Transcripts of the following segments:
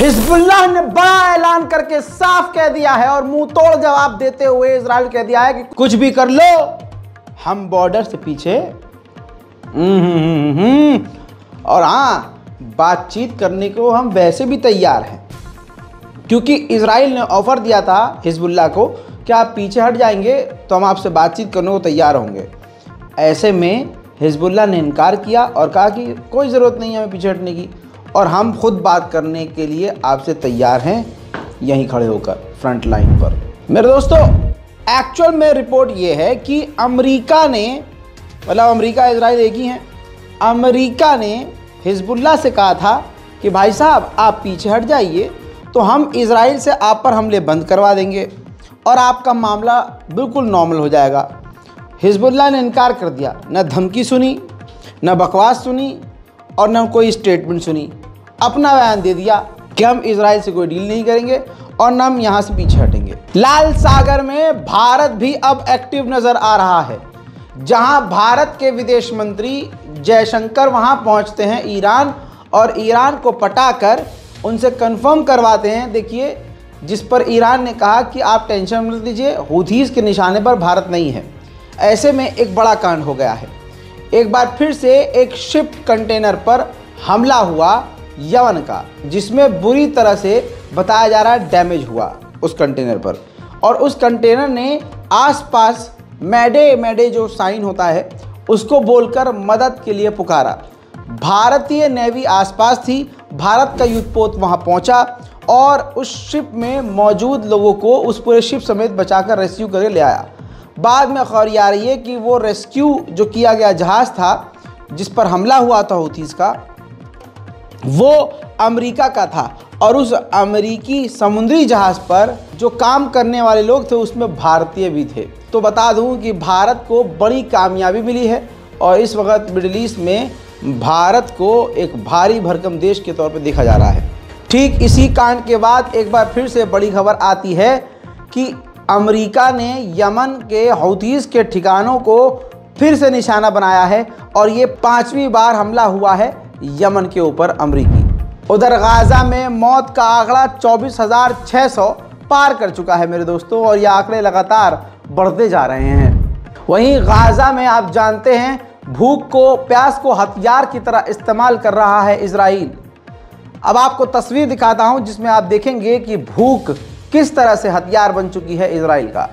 Hezbollah ने बड़ा ऐलान करके साफ कह दिया है और मुंह तोड़ जवाब देते हुए इजराइल कह दिया है कि कुछ भी कर लो, हम बॉर्डर से पीछे और हाँ, बातचीत करने को हम वैसे भी तैयार हैं, क्योंकि इजराइल ने ऑफर दिया था हिजबुल्लाह को कि आप पीछे हट जाएंगे तो हम आपसे बातचीत करने को तैयार होंगे। ऐसे में हिजबुल्लाह ने इनकार किया और कहा कि कोई ज़रूरत नहीं है हमें पीछे हटने की, और हम खुद बात करने के लिए आपसे तैयार हैं यहीं खड़े होकर फ्रंट लाइन पर। मेरे दोस्तों, एक्चुअल में रिपोर्ट ये है कि अमेरिका ने, मतलब अमेरिका इजराइल एक ही हैं, अमेरिका ने हिजबुल्लाह से कहा था कि भाई साहब आप पीछे हट जाइए तो हम इजराइल से आप पर हमले बंद करवा देंगे और आपका मामला बिल्कुल नॉर्मल हो जाएगा। हिजबुल्लाह ने इनकार कर दिया, न धमकी सुनी, न बकवास सुनी और न कोई स्टेटमेंट सुनी। अपना बयान दे दिया कि हम इजराइल से कोई डील नहीं करेंगे और न हम यहाँ से पीछे हटेंगे। लाल सागर में भारत भी अब एक्टिव नज़र आ रहा है, जहाँ भारत के विदेश मंत्री जयशंकर वहाँ पहुँचते हैं ईरान, और ईरान को पटाकर उनसे कंफर्म करवाते हैं। देखिए, जिस पर ईरान ने कहा कि आप टेंशन मत लीजिए, हूथीज़ के निशाने पर भारत नहीं है। ऐसे में एक बड़ा कांड हो गया है। एक बार फिर से एक शिप कंटेनर पर हमला हुआ यमन का, जिसमें बुरी तरह से बताया जा रहा है डैमेज हुआ उस कंटेनर पर, और उस कंटेनर ने आसपास मैडे मैडे जो साइन होता है उसको बोलकर मदद के लिए पुकारा। भारतीय नेवी आसपास थी, भारत का युद्धपोत वहां पहुंचा और उस शिप में मौजूद लोगों को उस पूरे शिप समेत बचाकर रेस्क्यू करके ले आया। बाद में खबर आ रही है कि वो रेस्क्यू जो किया गया जहाज़ था जिस पर हमला हुआ था हूथीज़ का, वो अमेरिका का था, और उस अमेरिकी समुद्री जहाज़ पर जो काम करने वाले लोग थे उसमें भारतीय भी थे। तो बता दूं कि भारत को बड़ी कामयाबी मिली है और इस वक्त मिडिल ईस्ट में भारत को एक भारी भरकम देश के तौर पर देखा जा रहा है। ठीक इसी कांड के बाद एक बार फिर से बड़ी खबर आती है कि अमेरिका ने यमन के हूथीज़ के ठिकानों को फिर से निशाना बनाया है, और ये 5वीं बार हमला हुआ है यमन के ऊपर अमेरिकी। उधर गाज़ा में मौत का आंकड़ा 24,600 पार कर चुका है मेरे दोस्तों, और ये आंकड़े लगातार बढ़ते जा रहे हैं। वहीं गाज़ा में आप जानते हैं भूख को, प्यास को हथियार की तरह इस्तेमाल कर रहा है इजराइल। अब आपको तस्वीर दिखाता हूं जिसमें आप देखेंगे कि भूख किस तरह से हथियार बन चुकी है इजराइल का।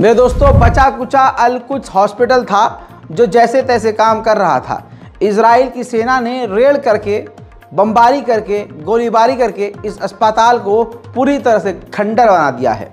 मेरे दोस्तों, बचा कुचा अल कुछ हॉस्पिटल था जो जैसे तैसे काम कर रहा था। इजराइल की सेना ने रेड करके, बमबारी करके, गोलीबारी करके इस अस्पताल को पूरी तरह से खंडर बना दिया है।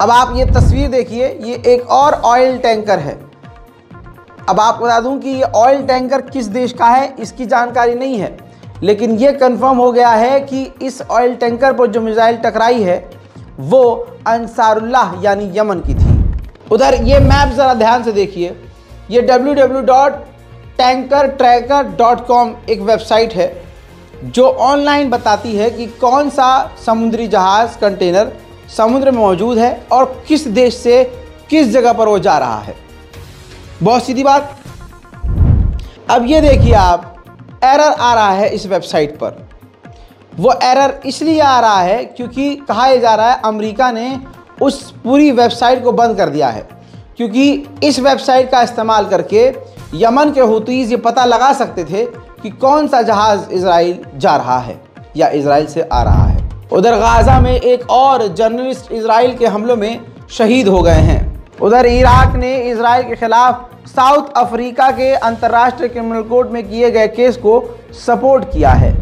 अब आप ये तस्वीर देखिए, ये एक और ऑयल टैंकर है। अब आपको बता दूं कि ये ऑयल टैंकर किस देश का है इसकी जानकारी नहीं है, लेकिन ये कंफर्म हो गया है कि इस ऑयल टैंकर पर जो मिसाइल टकराई है वो अंसारुल्लाह यानी यमन की थी। उधर ये मैप ज़रा ध्यान से देखिए, ये www.tankertracker.com एक वेबसाइट है जो ऑनलाइन बताती है कि कौन सा समुद्री जहाज़ कंटेनर समुद्र में मौजूद है और किस देश से किस जगह पर वो जा रहा है। बहुत सीधी बात। अब ये देखिए आप, एरर आ रहा है इस वेबसाइट पर। वो एरर इसलिए आ रहा है क्योंकि कहा जा रहा है अमेरिका ने उस पूरी वेबसाइट को बंद कर दिया है, क्योंकि इस वेबसाइट का इस्तेमाल करके यमन के हूतीज़ ये पता लगा सकते थे कि कौन सा जहाज़ इजराइल जा रहा है या इजराइल से आ रहा है। उधर गाजा में एक और जर्नलिस्ट इजराइल के हमलों में शहीद हो गए हैं। उधर इराक ने इजराइल के खिलाफ साउथ अफ्रीका के अंतर्राष्ट्रीय क्रिमिनल कोर्ट में किए गए केस को सपोर्ट किया है।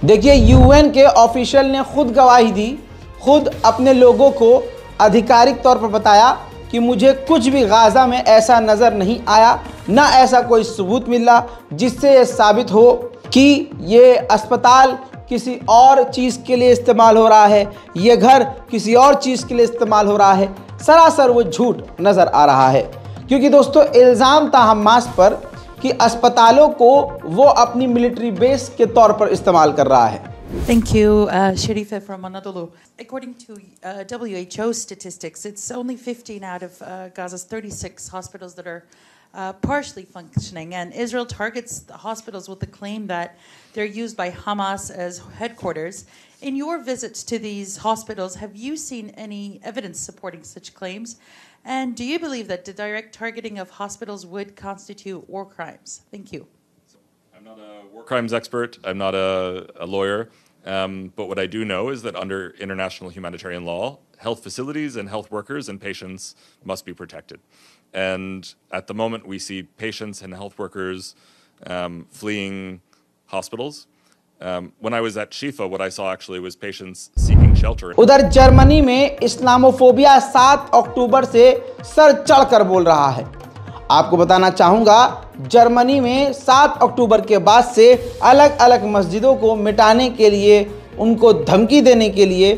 देखिए, यूएन के ऑफिशियल ने खुद गवाही दी, खुद अपने लोगों को आधिकारिक तौर पर बताया कि मुझे कुछ भी गाजा में ऐसा नज़र नहीं आया, ना ऐसा कोई सबूत मिला जिससे ये साबित हो कि ये अस्पताल किसी और चीज़ के लिए इस्तेमाल हो रहा है, ये घर किसी और चीज़ के लिए इस्तेमाल हो रहा है। सरासर वो झूठ नज़र आ रहा है, क्योंकि दोस्तों इल्ज़ाम था हमास पर कि अस्पतालों को वो अपनी मिलिट्री बेस के तौर पर इस्तेमाल कर रहा है। Thank you, Sharifa from Anadolu. According to WHO statistics, it's only 15 out of Gaza's 36 hospitals that are partially functioning, and Israel targets the hospitals with the claim that they're used by Hamas as headquarters. In your visits to these hospitals, have you seen any evidence supporting such claims? And do you believe that the direct targeting of hospitals would constitute war crimes? Thank you. I'm not a war crimes expert. I'm not a lawyer. But what I do know is that under international humanitarian law, health facilities and health workers and patients must be protected. And at the moment, we see patients and health workers fleeing hospitals. When I was at Shifa, what I saw actually was patients seeking shelter. उधर Germany में Islamophobia 7 अक्टूबर से sir चढ़कर बोल रहा है। आपको बताना चाहूँगा, जर्मनी में 7 अक्टूबर के बाद से अलग अलग मस्जिदों को मिटाने के लिए, उनको धमकी देने के लिए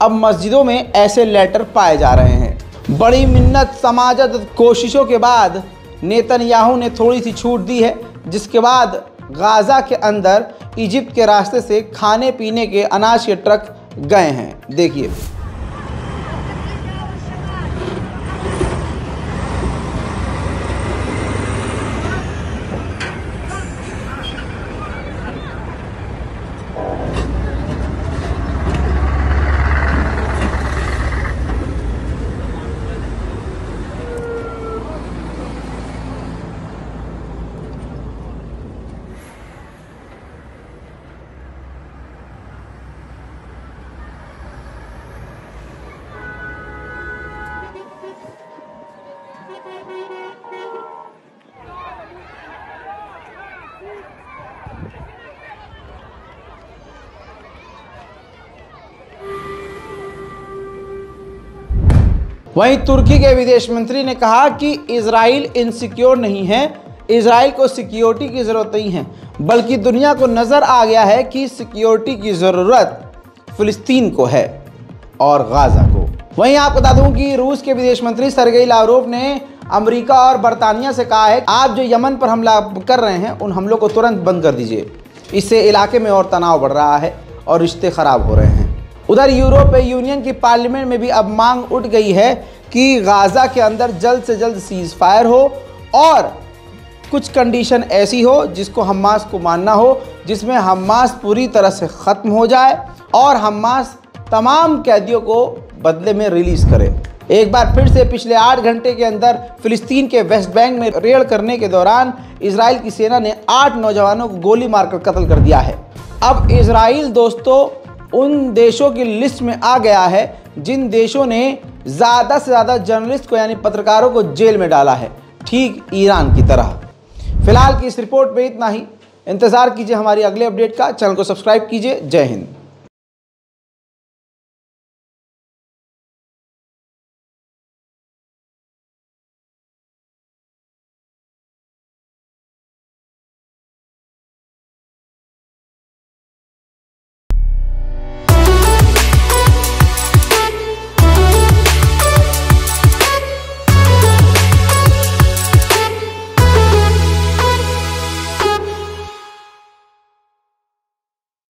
अब मस्जिदों में ऐसे लेटर पाए जा रहे हैं। बड़ी मिन्नत समाजत कोशिशों के बाद नेतन्याहू ने थोड़ी सी छूट दी है, जिसके बाद गाजा के अंदर इजिप्ट के रास्ते से खाने पीने के अनाज के ट्रक गए हैं। देखिए, वहीं तुर्की के विदेश मंत्री ने कहा कि इजराइल इनसिक्योर नहीं है, इजराइल को सिक्योरिटी की ज़रूरत नहीं है, बल्कि दुनिया को नज़र आ गया है कि सिक्योरिटी की ज़रूरत फ़िलिस्तीन को है और गाज़ा को। वहीं आपको बता दूं कि रूस के विदेश मंत्री सरगेई लावरोव ने अमेरिका और बरतानिया से कहा है, आप जो यमन पर हमला कर रहे हैं उन हमलों को तुरंत बंद कर दीजिए, इससे इलाके में और तनाव बढ़ रहा है और रिश्ते ख़राब हो रहे हैं। उधर यूरोपीय यूनियन की पार्लियामेंट में भी अब मांग उठ गई है कि गाज़ा के अंदर जल्द से जल्द सीज़ फायर हो और कुछ कंडीशन ऐसी हो जिसको हमास को मानना हो, जिसमें हमास पूरी तरह से ख़त्म हो जाए और हमास तमाम कैदियों को बदले में रिलीज़ करे। एक बार फिर से पिछले 8 घंटे के अंदर फ़िलिस्तीन के वेस्ट बैंक में रेड करने के दौरान इजराइल की सेना ने 8 नौजवानों को गोली मारकर कत्ल कर दिया है। अब इजराइल दोस्तों उन देशों की लिस्ट में आ गया है जिन देशों ने ज़्यादा से ज़्यादा जर्नलिस्ट को यानी पत्रकारों को जेल में डाला है, ठीक ईरान की तरह। फिलहाल की इस रिपोर्ट में इतना ही। इंतज़ार कीजिए हमारी अगले अपडेट का। चैनल को सब्सक्राइब कीजिए। जय हिंद।